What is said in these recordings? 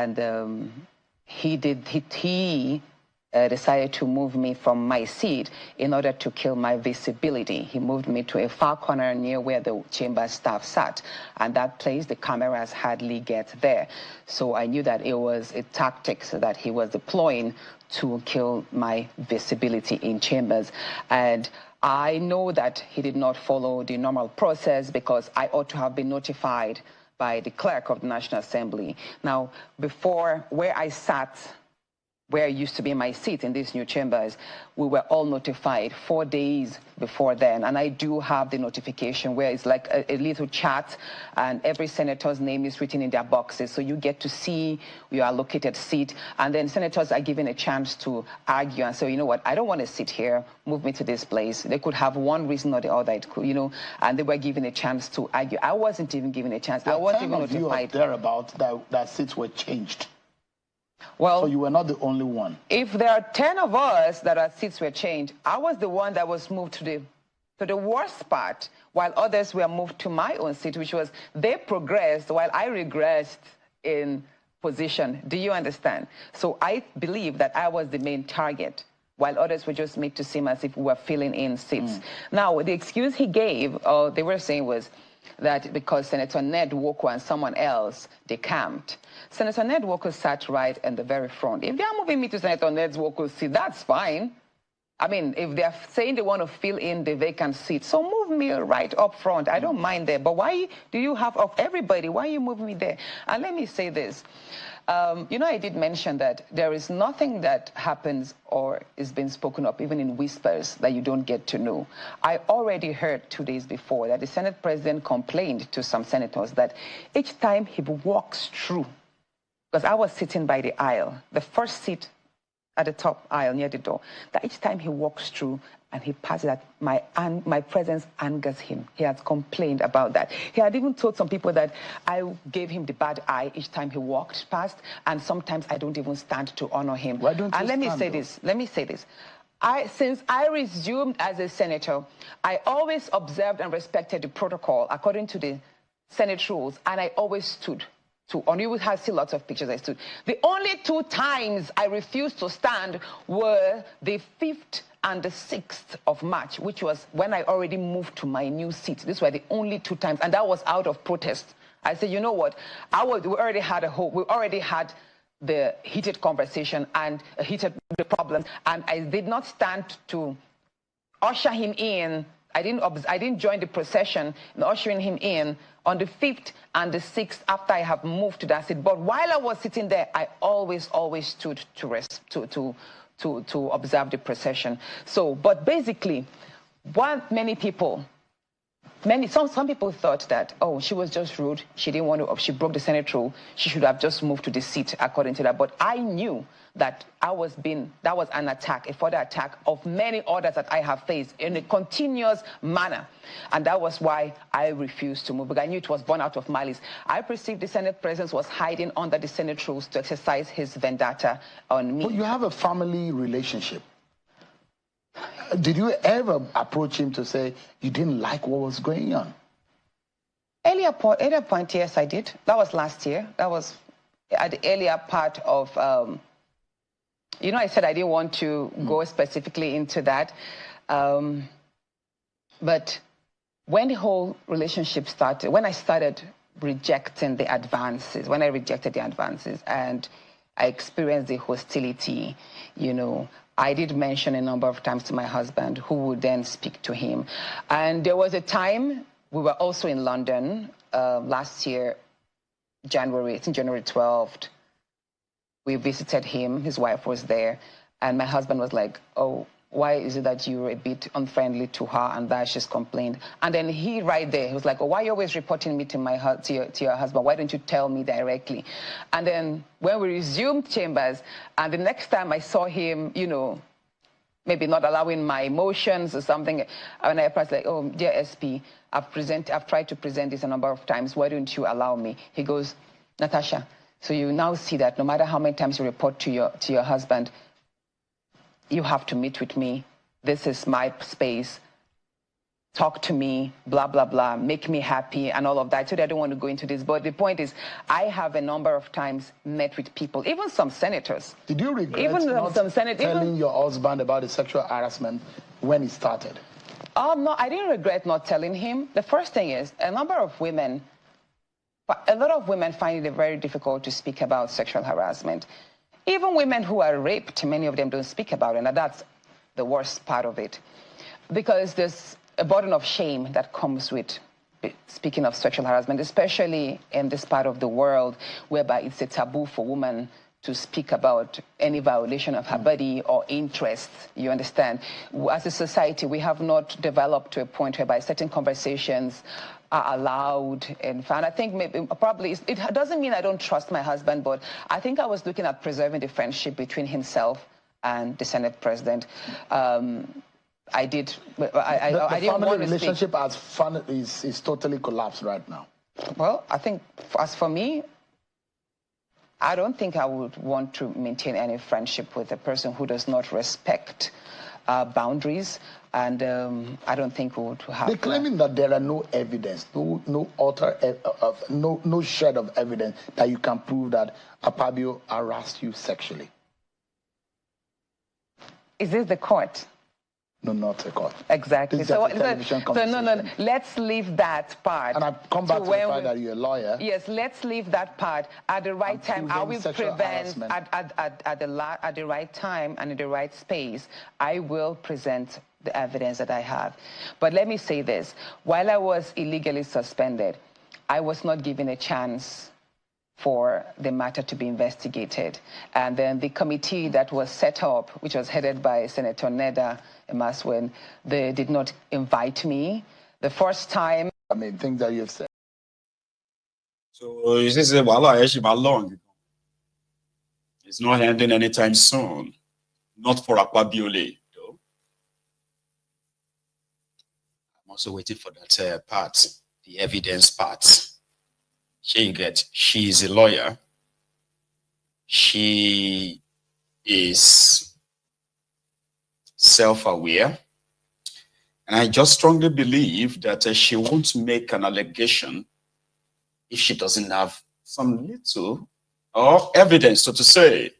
and he decided to move me from my seat in order to kill my visibility. He moved me to a far corner near where the chamber staff sat. And that place, the cameras hardly get there. So I knew that it was a tactic that he was deploying to kill my visibility in chambers. And I know that he did not follow the normal process because I ought to have been notified by the clerk of the National Assembly. Now, before where I sat, where used to be my seat in these new chambers, we were all notified 4 days before then. And I do have the notification where it's like a little chat and every senator's name is written in their boxes. So you get to see your allocated seat. And then senators are given a chance to argue and say, you know what, I don't want to sit here, move me to this place. They could have one reason or the other, it could, and they were given a chance to argue. I wasn't even given a chance. I wasn't even notified. Thereabouts that seats were changed. Well, so you were not the only one. If there are 10 of us that our seats were changed, I was the one that was moved to the worst part, while others were moved to my own seat, which was they progressed while I regressed in position. Do you understand? So I believe that I was the main target, while others were just made to seem as if we were filling in seats. Now, the excuse he gave, or they were saying, was that because Senator Ned Nwoko and someone else decamped. Senator Ned Nwoko sat right in the very front. If they are moving me to Senator Ned Nwoko's seat, that's fine. I mean, if they're saying they want to fill in the vacant seat, so move me right up front. I don't mind there. But why do you have, of everybody, why are you moving me there? And let me say this. I did mention that there is nothing that happens or is being spoken of, even in whispers, that you don't get to know. I already heard 2 days before that the Senate president complained to some senators that each time he walks through, because I was sitting by the aisle, the first seat at the top aisle near the door, that each time he walks through and he passes that, my presence angers him. He has complained about that. He had even told some people that I gave him the bad eye each time he walked past, and sometimes I don't even stand to honor him. Why don't you and let me say this. Since I resumed as a senator, I always observed and respected the protocol according to the Senate rules, and I always stood. You would have seen lots of pictures I stood. The only 2 times I refused to stand were the 5th and the 6th of March, which was when I already moved to my new seat. These were the only 2 times, and that was out of protest. I said, you know what? We already had the heated conversation and a heated problem, and I did not stand to usher him in. I didn't join the procession in ushering him in on the 5th and the 6th after I have moved to that seat. But while I was sitting there, I always stood to observe the procession. So, but basically, some people thought that, oh, she was just rude. She didn't want to, she broke the Senate rule. She should have just moved to the seat according to that. But I knew that that was an attack, a further attack of many others that I have faced in a continuous manner. And that was why I refused to move, because I knew it was born out of malice. I perceived the Senate president was hiding under the Senate rules to exercise his vendetta on me. But you have a family relationship. Did you ever approach him to say you didn't like what was going on? Earlier point, yes, I did. That was last year. That was at the earlier part of, I said I didn't want to go specifically into that. But when the whole relationship started, when I started rejecting the advances, and I experienced the hostility, I did mention a number of times to my husband, who would then speak to him. And there was a time, we were also in London last year, January 12th. We visited him, his wife was there, and my husband was like, oh, why is it that you're a bit unfriendly to her and that she's complained? And then he right there, he was like, oh, why are you always reporting me to your husband? Why don't you tell me directly? And then when we resumed chambers, and the next time I saw him, maybe not allowing my emotions or something, and I was like, oh, dear SP, I've tried to present this a number of times. Why don't you allow me? He goes, Natasha, so you now see that no matter how many times you report to your husband, you have to meet with me. This is my space. talk to me, blah, blah, blah, make me happy and all of that. So I don't want to go into this. But the point is, I have a number of times met with people, even some senators. Did you regret telling your husband about the sexual harassment when it started? No, I didn't regret not telling him. The first thing is, a lot of women find it very difficult to speak about sexual harassment. Even women who are raped, many of them don't speak about it, and that's the worst part of it. Because there's a burden of shame that comes with speaking of sexual harassment, especially in this part of the world whereby it's a taboo for women to speak about any violation of her body or interests, you understand? As a society, we have not developed to a point whereby certain conversations are allowed. And I think probably, it doesn't mean I don't trust my husband, but I think I was looking at preserving the friendship between himself and the Senate president. I didn't family relationship is totally collapsed right now. Well, I think as for me, I don't think I would want to maintain any friendship with a person who does not respect boundaries, and I don't think we would have. They're claiming that there are no evidence, no shred of evidence that you can prove that Akpabiole harassed you sexually. Is this the court? No, not the court. Exactly. So no, let's leave that part. And I've come back to the fact that you're a lawyer. Yes, let's leave that part. At the right time, I will prevent, at the right time and in the right space, I will present the evidence that I have. But let me say this. While I was illegally suspended, I was not given a chance for the matter to be investigated. And then the committee that was set up, which was headed by Senator Neda Emaswen, they did not invite me. The first time... I mean, things that you've said. So you say, well, how long? It's not ending anytime soon. Not for Akpabiole, though. I'm also waiting for that part, the evidence part. She is a lawyer. She is self-aware. And I just strongly believe that she won't make an allegation if she doesn't have some little or evidence, so to say,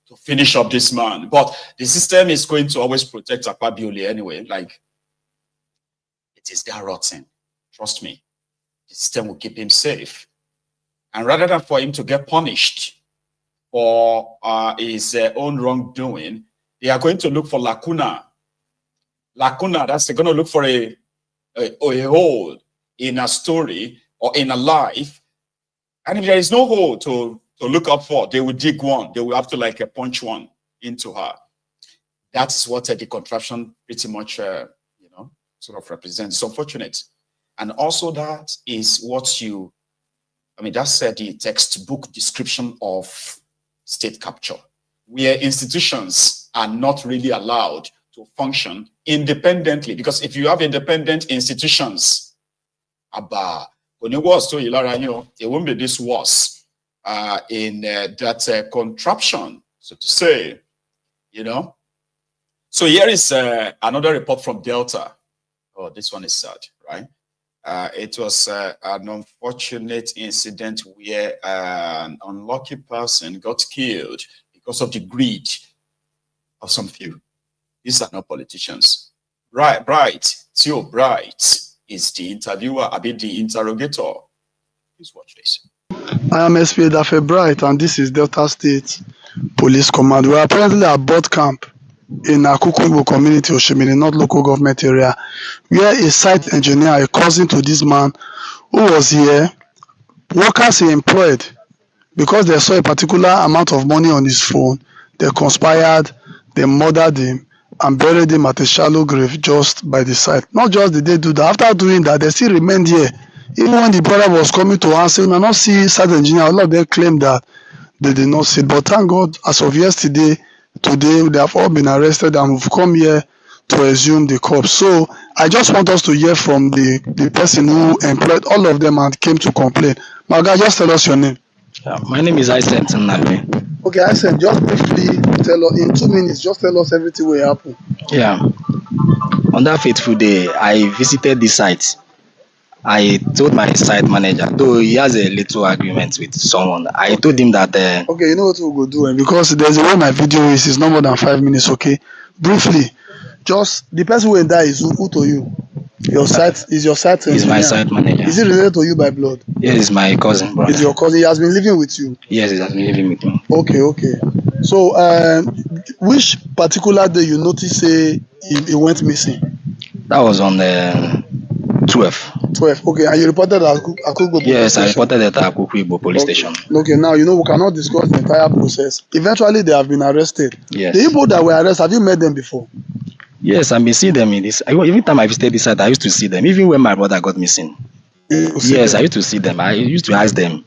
to finish up this man. But the system is going to always protect Akpabiole anyway. Like, it is that rotten. Trust me. The system will keep him safe. And rather than for him to get punished for his own wrongdoing, they are going to look for lacuna. Lacuna, that's they're going to look for a hole in a story or in a life. And if there is no hole to look up for, they will dig one. They will have to punch one into her. That's what the contraption pretty much, sort of represents. It's unfortunate. And also that is what that's the textbook description of state capture, where institutions are not really allowed to function independently. Because if you have independent institutions, when it was it won't be this worse in that contraption, so to say, So here is another report from Delta. Oh, this one is sad, right? It was an unfortunate incident where an unlucky person got killed because of the greed of some few. These are not politicians. Bright, Theo Bright is the interviewer, the interrogator. Please watch this. I am SP Dafe Bright, and this is Delta State Police Command. We are presently at board camp in Akukumbo community, Oshimini, not local government area, where a site engineer, a cousin to this man who was here, workers he employed, because they saw a particular amount of money on his phone, they conspired, they murdered him, and buried him at a shallow grave just by the site. Not just did they do that, after doing that, they still remained here. Even when the brother was coming to answer, we not see site engineer, a lot of them claimed that they did not see it. But thank God, as of yesterday, today, they have all been arrested and we've come here to resume the corps. So I just want us to hear from the person who employed all of them and came to complain. My guy, just tell us your name. Yeah, my name is Isaac Nnabe. Okay, Isaac, just briefly tell us, in 2 minutes, just tell us everything will happen. Yeah. On that fateful day, I visited the site. I told my site manager, though he has a little agreement with someone, I told him that Okay, you know what we'll go do? Because there's a way my video is, it's not more than 5 minutes, okay? Briefly, just the person who will die is who to you? Your site is your site he's engineer. my site manager. Is he related to you by blood? Yes, he's my cousin, brother. Is your cousin? He has been living with you. Yes, he has been living with me. Okay. So, which particular day you notice say he went missing? That was on 12. 12. Okay, and you reported at Akugbo police Yes, I station. reported at Akpoti police station. Okay, now you know we cannot discuss the entire process. Eventually, they have been arrested. Yes. The people that were arrested, have you met them before? Yes, I've been seeing them in this. Every time I visited this site, I used to see them. Even when my brother got missing. Yes, I used to see them. I used to ask them.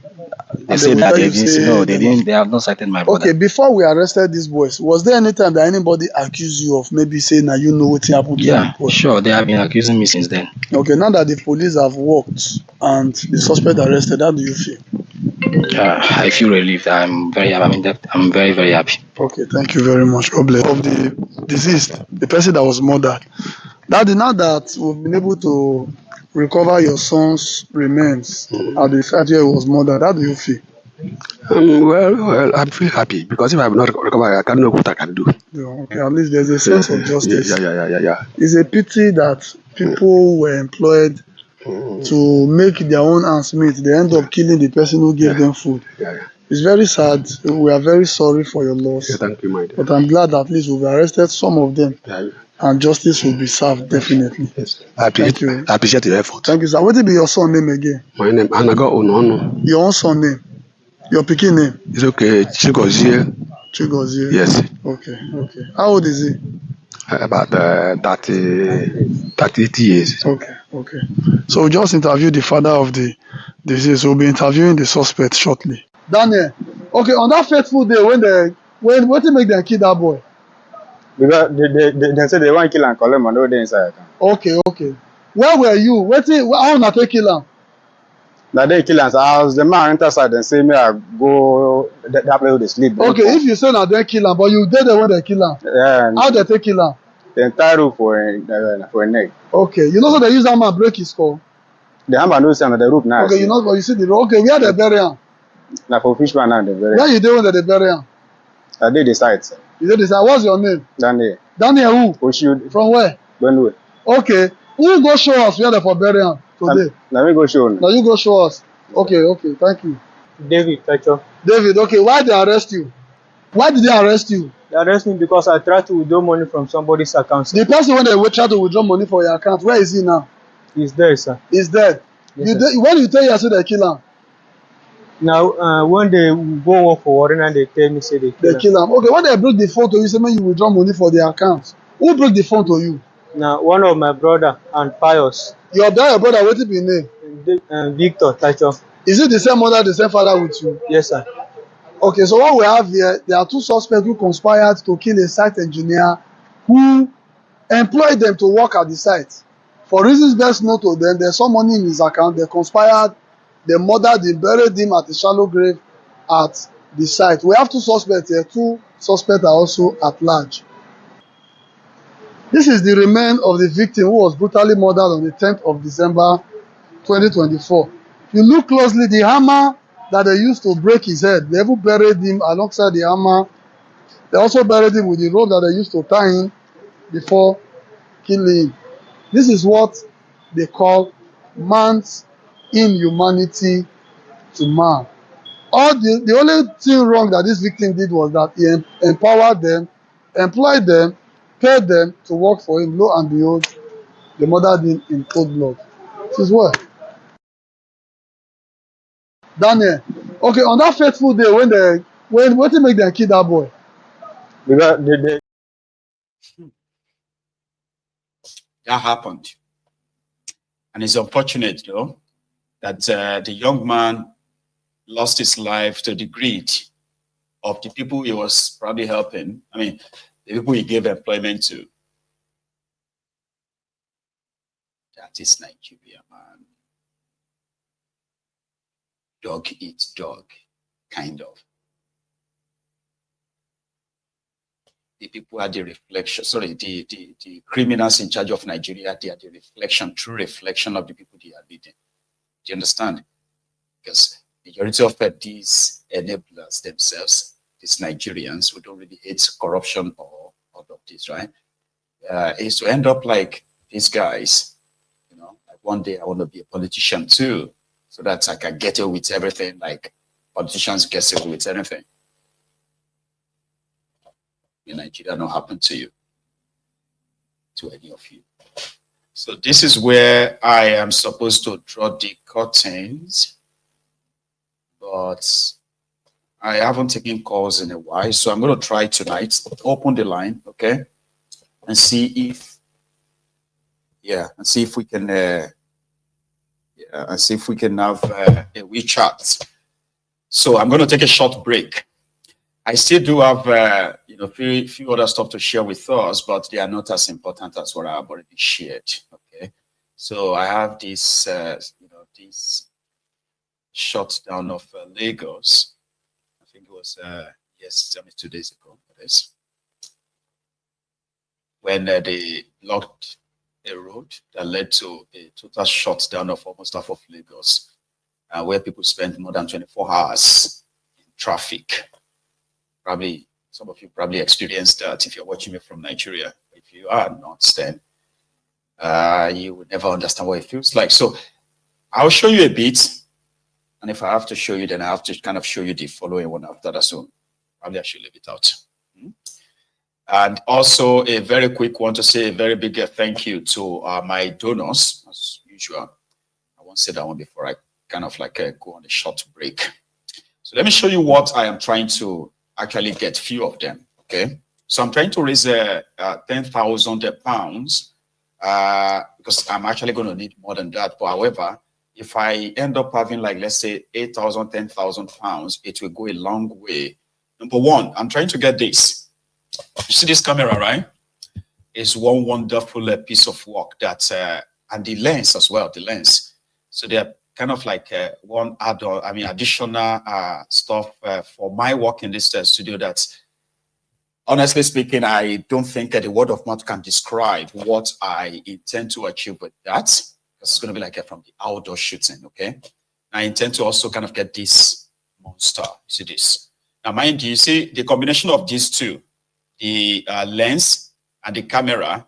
They say that they didn't see. No, they didn't. They have not cited my brother. Okay, before we arrested these boys, was there any time that anybody accused you of maybe saying that you know what happened to Yeah, them? sure. They have been accusing me since then. Okay, now that the police have worked and the suspect arrested, how do you feel? I feel relieved. I'm very happy. Okay, thank you very much. God bless. Of the deceased, the person that was murdered. Daddy, now that we've been able to recover your son's remains at the site where he was murdered, how do you feel? Well, I feel happy because if I'm not recovered, I can't know what I can do. Yeah, okay, at least there's a sense of justice. Yeah. It's a pity that people were employed to make their own ends meet. They end up killing the person who gave them food. Yeah. It's very sad. We are very sorry for your loss. Yeah, thank you, my dear. But I'm glad that at least we've arrested some of them. Yeah. And justice will be served, definitely. Yes. I appreciate your effort. Thank you, sir. What will be your son name again? My name, Anago Onono. Your own son name? Your pikin name? It's okay. Chigozie. Chigozie? Yes. Okay. How old is he? About 38 years. Okay. So we just interviewed the father of the deceased. We'll be interviewing the suspect shortly. Daniel, okay, on that fateful day when what make them kill that boy? Because they say they want to kill and collect money dey inside account. Okay. Where were you? How una take kill am? Na they kill am. As the man enter side, dem say me I go that place where they sleep. Okay, if you say na dem kill am, but you dey there when they kill am. Yeah. How they take kill am? Dem tie rope for a neck. Okay, you know so they use that man break his skull. The hammer no see am, the rope now. Okay, you know, but you see the rope. Okay, where they bury am? Na for fish man now they bury. Where you dey when they bury am? I dey the site. You dey the side. What's your name? Daniel. Daniel who? Oshiud. From where? Benue. Okay, who go show us where they for bury am today? Na me go show una. Now you go show us. Okay, thank you. David Tacho. David, okay, why they arrest you? Why did they arrest you? They arrest me because I tried to withdraw money from somebody's account. The person when they try to withdraw money for your account, where is he now? He's there, sir. He's dead. Yes, when you tell you say they kill him? Now, when they go work for Warren and they tell me say they kill him. Okay, when they break the phone to you, say man you withdraw money for the account. Who broke the phone to you? Now, one of my brother and Pius. Your brother, what is his name? Victor Tacho. Is it the same mother, the same father with you? Yes, sir. Okay, so what we have here, there are two suspects who conspired to kill a site engineer who employed them to work at the site. For reasons best known to them, there's some money in his account. They conspired, they murdered him, buried him at a shallow grave at the site. We have two suspects here. Two suspects are also at large. This is the remains of the victim who was brutally murdered on the 10th of December 2024. If you look closely, the hammer that they used to break his head, they even buried him alongside the hammer. They also buried him with the rope that they used to tie him before killing him. This is what they call man's inhumanity to man. The only thing wrong that this victim did was that he empowered them, employed them, paid them to work for him. Lo and behold, they murdered him in cold blood. This is what? Daniel, okay, on that fateful day when what make them kill that boy? Because that happened. And it's unfortunate, though, that the young man lost his life to the greed of the people he was probably helping. I mean, the people he gave employment to. That is Nigeria, man. Dog eats dog, kind of. the people are the reflection, sorry, the criminals in charge of Nigeria, they are the reflection, true reflection of the people they are leading. Do you understand? Because the majority of these enablers themselves, these Nigerians who don't really hate corruption or all of this, right? Is to end up like these guys, you know, like one day I want to be a politician too, so that I can get away with everything, like politicians get away with anything. In Nigeria, not happen to you, to any of you. So this is where I am supposed to draw the curtains, but I haven't taken calls in a while, so I'm going to try tonight, open the line, okay, and see if, and see if we can, and see if we can have a wee chat. So I'm going to take a short break. I still do have, you know, few other stuff to share with us, but they are not as important as what I've already shared. Okay, so I have this, you know, this shutdown of Lagos. I think it was yes, 2 days ago. Yes, when they blocked a road that led to a total shutdown of almost half of Lagos, where people spent more than 24 hours in traffic. Probably some of you probably experienced that if you're watching me from Nigeria. If you are not, then you would never understand what it feels like. So I'll show you a bit, and if I have to show you, then I have to kind of show you the following one after that. So probably I should leave it out. And also a very quick one to say a very big thank you to my donors, as usual. I won't say that one before I kind of like go on a short break. So let me show you what I am trying to actually get few of them. Okay, so I'm trying to raise 10,000 pounds because I'm actually going to need more than that. But however, if I end up having like, let's say 8,000, 10,000 pounds, it will go a long way. Number one, I'm trying to get this. You see this camera, right? It's one wonderful piece of work that, and the lens as well, the lens. So they're kind of like one add-on, I mean, additional stuff for my work in this studio that, honestly speaking, I don't think the word of mouth can describe what I intend to achieve with that. It's going to be like from the outdoor shooting, okay? I intend to also kind of get this monster. You see this? Now, mind you, see the combination of these two, the lens and the camera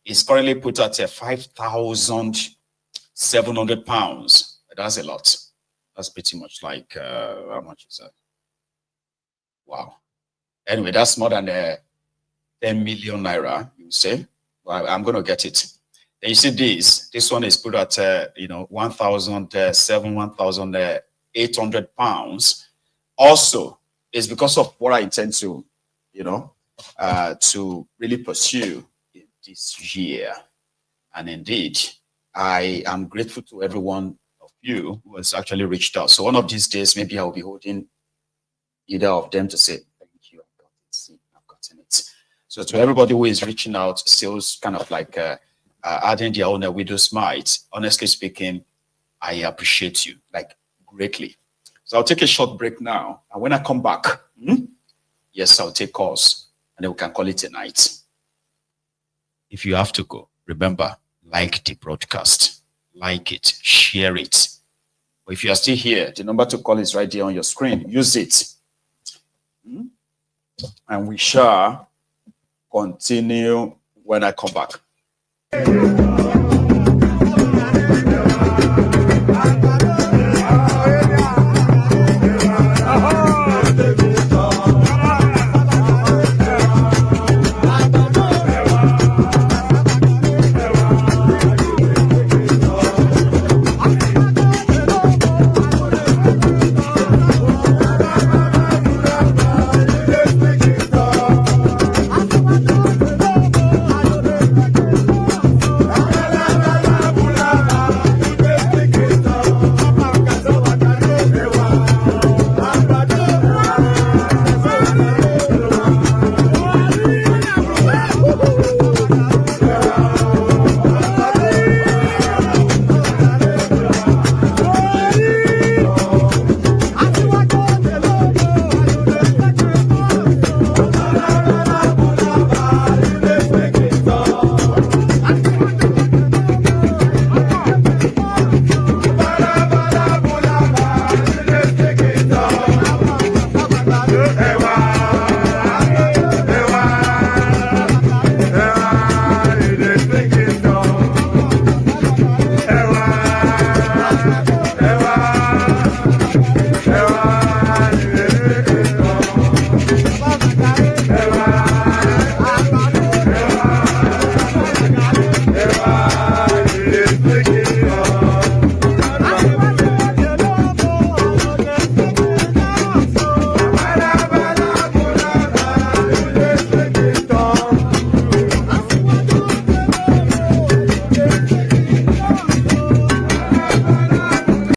is currently put at 5,700 pounds. That's a lot. That's pretty much like, how much is that? Wow. Anyway, that's more than 10 million naira, you say. Well, I'm going to get it. Then you see this one is put at, you know, 1,800 pounds. Also, it's because of what I intend to, you know, to really pursue this year. And indeed, I am grateful to everyone you who has actually reached out. So one of these days, maybe I'll be holding either of them to say, thank you, I've got it. See, I've gotten it. So to everybody who is reaching out, still kind of like adding their own widow's mite, honestly speaking, I appreciate you, like, greatly. So I'll take a short break now. And when I come back, yes, I'll take calls, and then we can call it a night. If you have to go, remember, like the broadcast. Like it, share it. But if you are still here, the number to call is right there on your screen. Use it. And we shall continue when I come back.